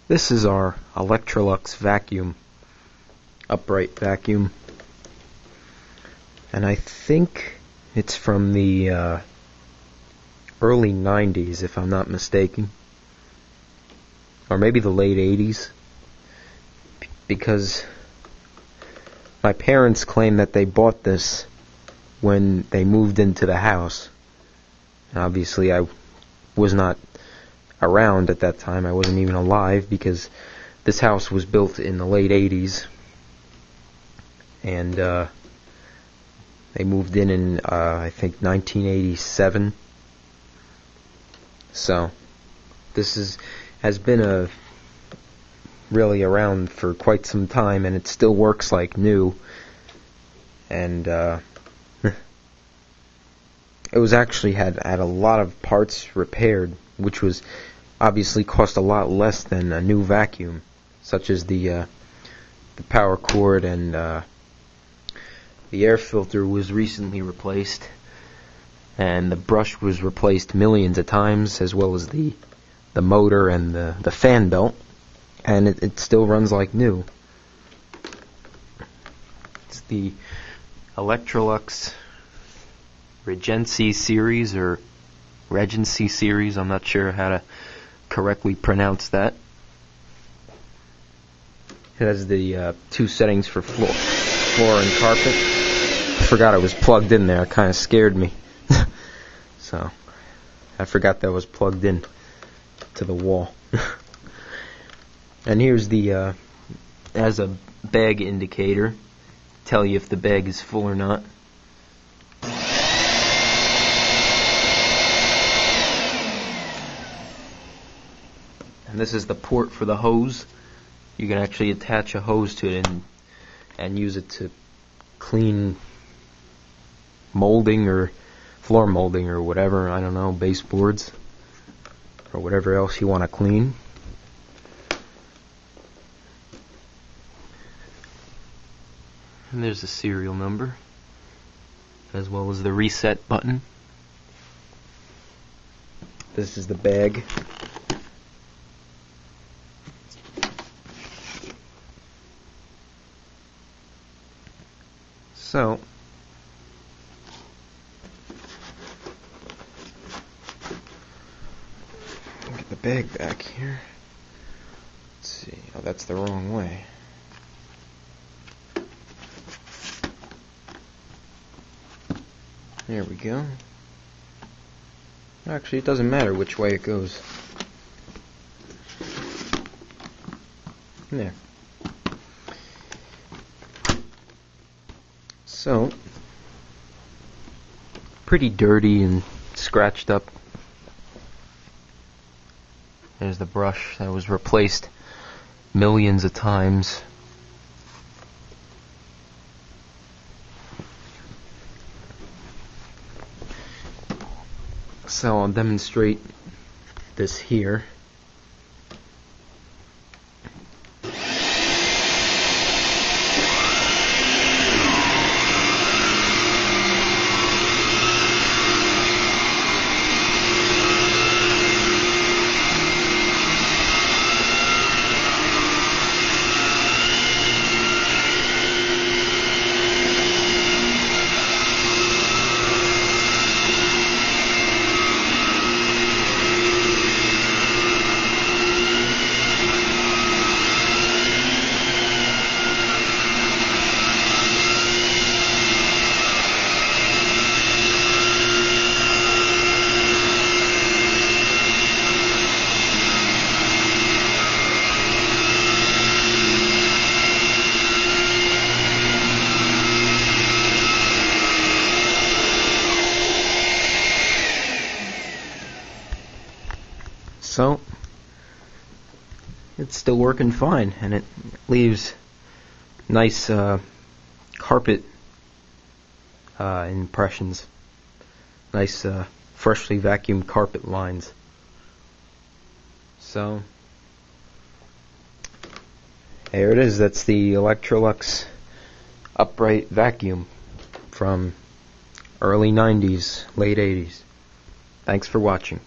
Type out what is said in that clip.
This is our Electrolux vacuum, upright vacuum, and I think it's from the early 90s, if I'm not mistaken, or maybe the late 80s, because my parents claim that they bought this when they moved into the house. Obviously, I was not around at that time. I wasn't even alive, because this house was built in the late 80s, and they moved in I think 1987. So this has been really around for quite some time, and it still works like new. And it was actually had a lot of parts repaired, which was obviously cost a lot less than a new vacuum, such as the power cord, and the air filter was recently replaced, and the brush was replaced millions of times, as well as the motor and the fan belt, and it still runs like new. It's the Electrolux Regency series, or Regency series, I'm not sure how to correctly pronounce that. It has the two settings for floor and carpet. I forgot it was plugged in there. It kind of scared me. So I forgot that was plugged in to the wall. And here's the has a bag indicator, tell you if the bag is full or not. And this is the port for the hose. You can actually attach a hose to it and use it to clean molding or floor molding or whatever, I don't know, baseboards or whatever else you want to clean. And there's the serial number, as well as the reset button. This is the bag. So, get the bag back here. Let's see. Oh, that's the wrong way. There we go. Actually, it doesn't matter which way it goes. There. So, pretty dirty and scratched up. There's the brush that was replaced millions of times. So I'll demonstrate this here. So, it's still working fine, and it leaves nice carpet impressions, nice freshly vacuumed carpet lines. So, there it is. That's the Electrolux upright vacuum from early 90s, late 80s. Thanks for watching.